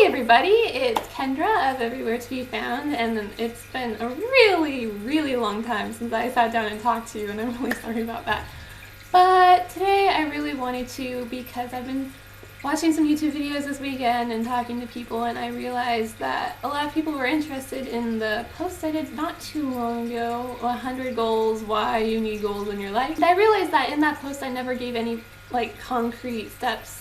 Hey everybody, it's Kendra of Everywhere to Be Found, and it's been a really long time since I sat down and talked to you, and I'm really sorry about that. But today I really wanted to because I've been watching some YouTube videos this weekend and talking to people, and I realized that a lot of people were interested in the post I did not too long ago, 100 goals, why you need goals in your life. And I realized that in that post I never gave any concrete steps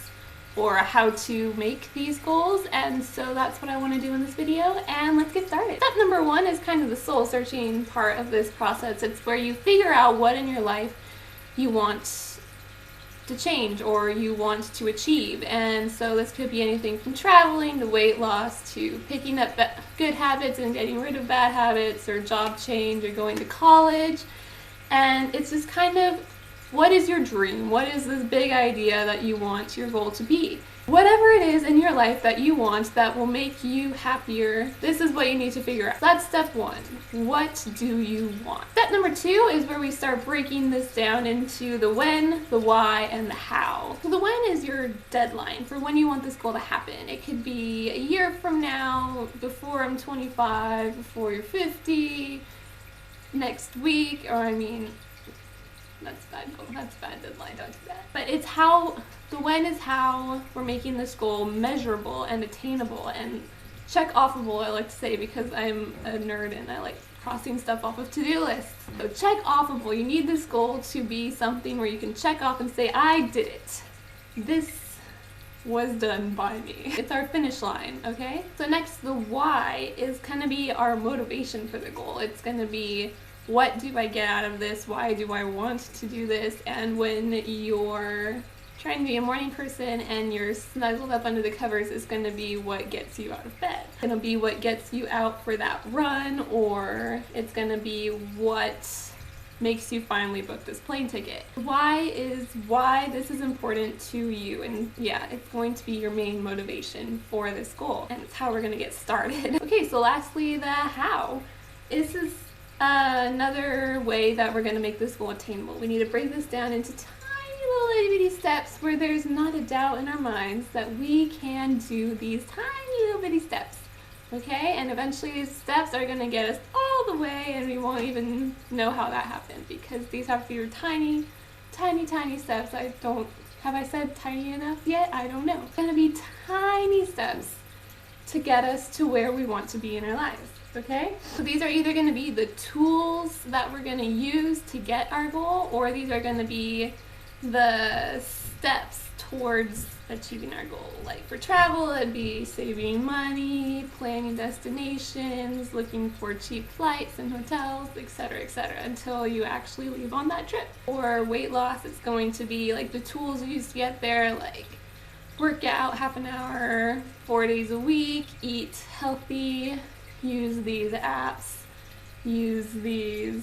or how to make these goals, and so that's what I want to do in this video, and let's get started. Step number one is kind of the soul searching part of this process. It's where you figure out what in your life you want to change or you want to achieve, and so this could be anything from traveling to weight loss to picking up good habits and getting rid of bad habits, or job change, or going to college. And it's just kind of, what is your dream? What is this big idea that you want your goal to be? Whatever it is in your life that you want that will make you happier, this is what you need to figure out. That's step one. What do you want? Step number two is where we start breaking this down into the when, the why, and the how. So the when is your deadline for when you want this goal to happen. It could be a year from now, before I'm 25, before you're 50, next week, or that's bad goal. That's bad deadline. Don't do that. But it's how, the when is how we're making this goal measurable and attainable and check offable, I like to say, because I'm a nerd and I like crossing stuff off of to-do lists. So check offable. You need this goal to be something where you can check off and say, I did it. This was done by me. It's our finish line, okay? So next, the why is gonna be our motivation for the goal. It's gonna be, what do I get out of this? Why do I want to do this? And when you're trying to be a morning person and you're snuggled up under the covers, it's going to be what gets you out of bed. It's going to be what gets you out for that run, or it's going to be what makes you finally book this plane ticket. Why is why this is important to you, and yeah, it's going to be your main motivation for this goal, and it's how we're going to get started. Okay, so lastly, the how. This is another way that we're going to make this goal attainable. We need to break this down into tiny little itty bitty steps where there's not a doubt in our minds that we can do these tiny little bitty steps, okay? And eventually these steps are going to get us all the way, and we won't even know how that happened, because these have to be tiny steps. Have I said tiny enough yet? I don't know. It's going to be tiny steps to get us to where we want to be in our lives. Okay, so these are either going to be the tools that we're going to use to get our goal, or these are going to be the steps towards achieving our goal. Like for travel, it'd be saving money, planning destinations, looking for cheap flights and hotels, etc., until you actually leave on that trip. Or weight loss, it's going to be like the tools you use to get there, like work out half an hour, 4 days a week, eat healthy, use these apps, use these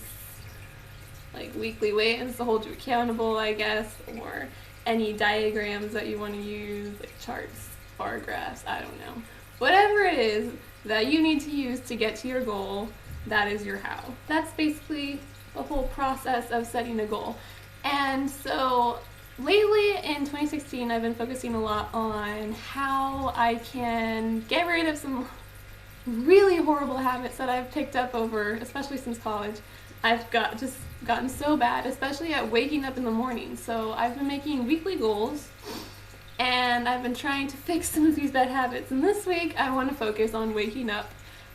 weekly weigh-ins to hold you accountable, I guess, or any diagrams that you want to use, like charts, bar graphs, I don't know. Whatever it is that you need to use to get to your goal, that is your how. That's basically the whole process of setting a goal. And so lately in 2016, I've been focusing a lot on how I can get rid of some really horrible habits that I've picked up over, especially since college. I've just gotten so bad, especially at waking up in the morning. So I've been making weekly goals, and I've been trying to fix some of these bad habits. And this week I want to focus on waking up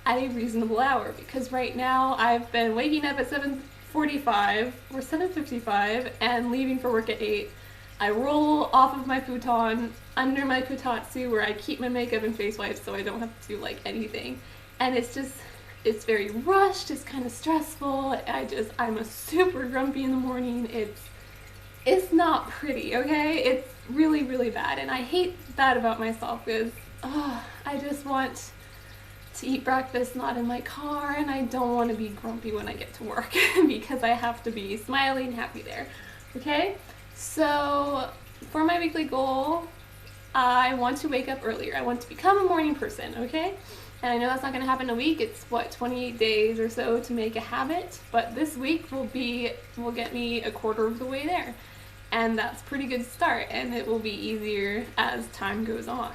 at a reasonable hour, because right now I've been waking up at 7:45 or 7:55 and leaving for work at 8. I roll off of my futon under my kotatsu where I keep my makeup and face wipes so I don't have to do anything. And it's very rushed, it's kind of stressful. I'm a super grumpy in the morning. It's not pretty, okay? It's really bad, and I hate that about myself, because I just want to eat breakfast not in my car, and I don't want to be grumpy when I get to work because I have to be smiling and happy there, okay? So for my weekly goal, I want to wake up earlier. I want to become a morning person, okay? And I know that's not going to happen in a week. It's 28 days or so to make a habit, but this week will get me a quarter of the way there. And that's a pretty good start, and it will be easier as time goes on.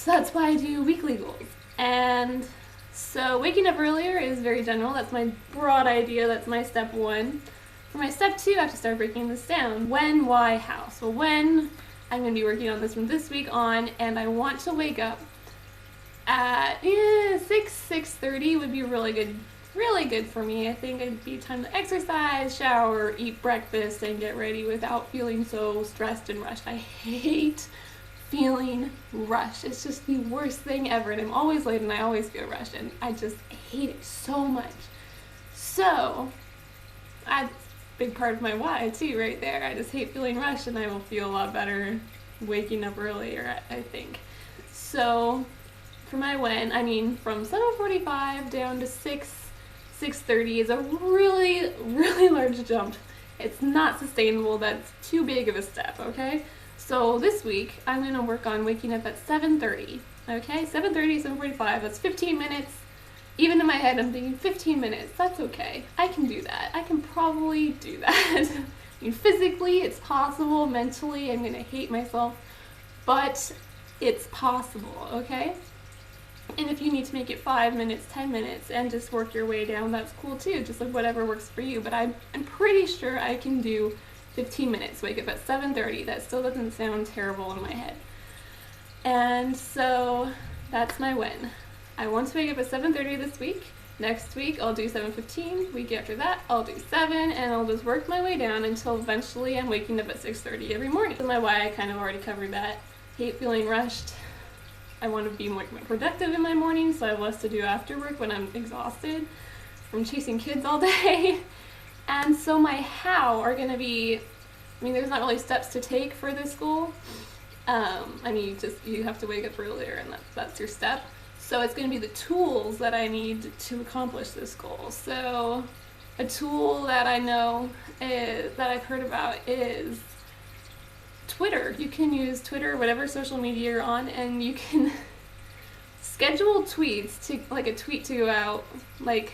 So that's why I do weekly goals. And so waking up earlier is very general. That's my broad idea. That's my step one. For my step two, I have to start breaking this down. When, why, how. So when, I'm going to be working on this from this week on, and I want to wake up at 6:30 would be really good for me. I think it'd be time to exercise, shower, eat breakfast, and get ready without feeling so stressed and rushed. I hate feeling rushed. It's just the worst thing ever, and I'm always late and I always feel rushed, and I just hate it so much. So that's a big part of my why too right there. I just hate feeling rushed, and I will feel a lot better waking up earlier, I think. So for my when, I mean from 7:45 down to 6:30 is a really large jump. It's not sustainable. That's too big of a step, okay? So this week, I'm going to work on waking up at 7:30, okay? 7:30, 7:45, that's 15 minutes. Even in my head, I'm thinking 15 minutes, that's okay. I can do that. I can probably do that. I mean, physically, it's possible. Mentally, I'm going to hate myself. But it's possible, okay? And if you need to make it 5 minutes, 10 minutes, and just work your way down, that's cool too. Just like whatever works for you. But I'm pretty sure I can do 15 minutes, wake up at 7:30. That still doesn't sound terrible in my head. And so that's my when. I want to wake up at 7:30 this week. Next week I'll do 7:15. Week after that I'll do 7, and I'll just work my way down until eventually I'm waking up at 6:30 every morning. So my why, I kind of already covered that. Hate feeling rushed. I want to be more productive in my morning, so I have less to do after work when I'm exhausted from chasing kids all day. And so my how are going to be, I mean, there's not really steps to take for this goal. I mean, you have to wake up earlier, and that's your step. So it's going to be the tools that I need to accomplish this goal. So a tool that I know that I've heard about is Twitter. You can use Twitter, whatever social media you're on, and you can schedule tweets to, like a tweet to go out like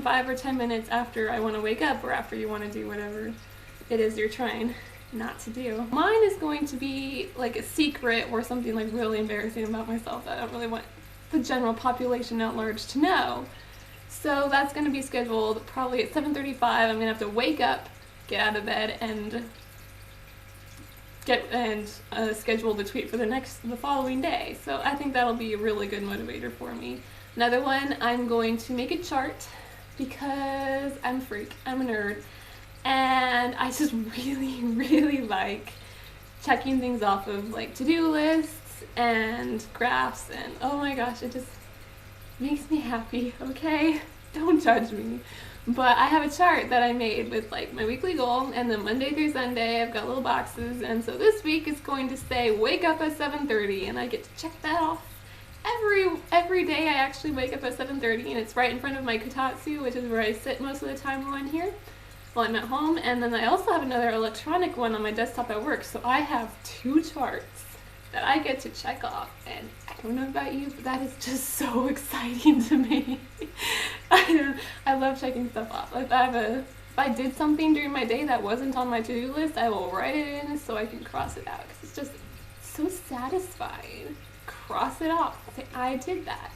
5 or 10 minutes after I want to wake up, or after you want to do whatever it is you're trying not to do. Mine is going to be like a secret or something like really embarrassing about myself that I don't really want the general population at large to know. So that's going to be scheduled probably at 7:35. I'm going to have to wake up, get out of bed, and schedule the tweet for the following day. So I think that'll be a really good motivator for me. Another one, I'm going to make a chart because I'm a freak, I'm a nerd, and I just really like checking things off of like to-do lists and graphs, and oh my gosh, it just makes me happy, okay? Don't judge me. But I have a chart that I made with like my weekly goal, and then Monday through Sunday I've got little boxes, and so this week it's going to say wake up at 7:30, and I get to check that off. Every day I actually wake up at 7:30, and it's right in front of my kotatsu, which is where I sit most of the time while I'm here, while I'm at home. And then I also have another electronic one on my desktop at work, so I have 2 charts that I get to check off, and I don't know about you, but that is just so exciting to me. I love checking stuff off. If I did something during my day that wasn't on my to-do list, I will write it in so I can cross it out, because it's just so satisfying. Cross it off, say I did that.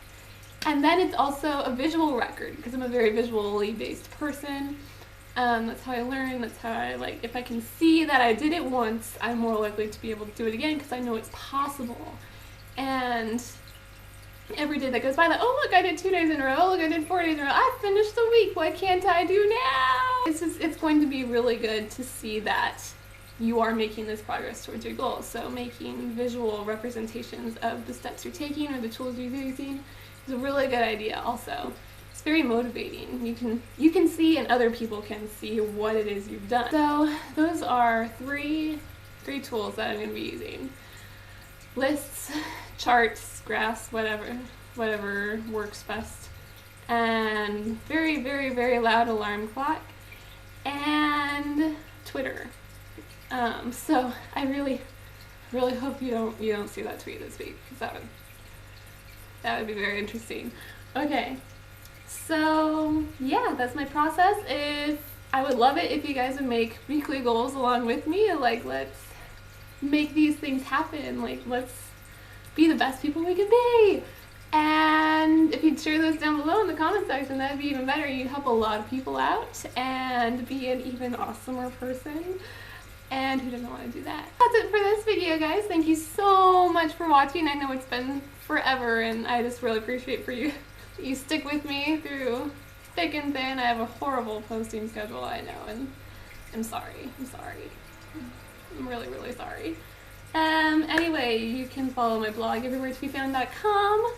And then it's also a visual record, because I'm a very visually based person. That's how I learn, that's how I if I can see that I did it once, I'm more likely to be able to do it again, because I know it's possible. And every day that goes by, oh look, I did 2 days in a row, oh look, I did 4 days in a row, I finished the week, what can't I do now? It's going to be really good to see that you are making this progress towards your goals. So making visual representations of the steps you're taking or the tools you're using is a really good idea also. It's very motivating. You can see, and other people can see what it is you've done. So those are three tools that I'm going to be using. Lists, charts, graphs, whatever works best. And very loud alarm clock. And Twitter. So I really hope you don't see that tweet this week, because that would be very interesting. Okay. So yeah, that's my process. I would love it if you guys would make weekly goals along with me. Let's make these things happen. Let's be the best people we can be. And if you'd share those down below in the comment section, that'd be even better. You'd help a lot of people out and be an even awesomer person. And who doesn't want to do that? That's it for this video, guys. Thank you so much for watching. I know it's been forever, and I just really appreciate for you. You stick with me through thick and thin. I have a horrible posting schedule, I know, and I'm sorry. I'm really, really sorry. Anyway, you can follow my blog, everywheretobefound.com.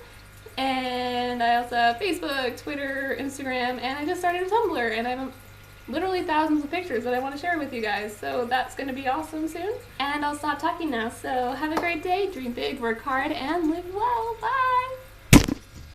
And I also have Facebook, Twitter, Instagram, and I just started a Tumblr, and I have literally thousands of pictures that I want to share with you guys, so that's going to be awesome soon. And I'll stop talking now, so have a great day, dream big, work hard, and live well. Bye!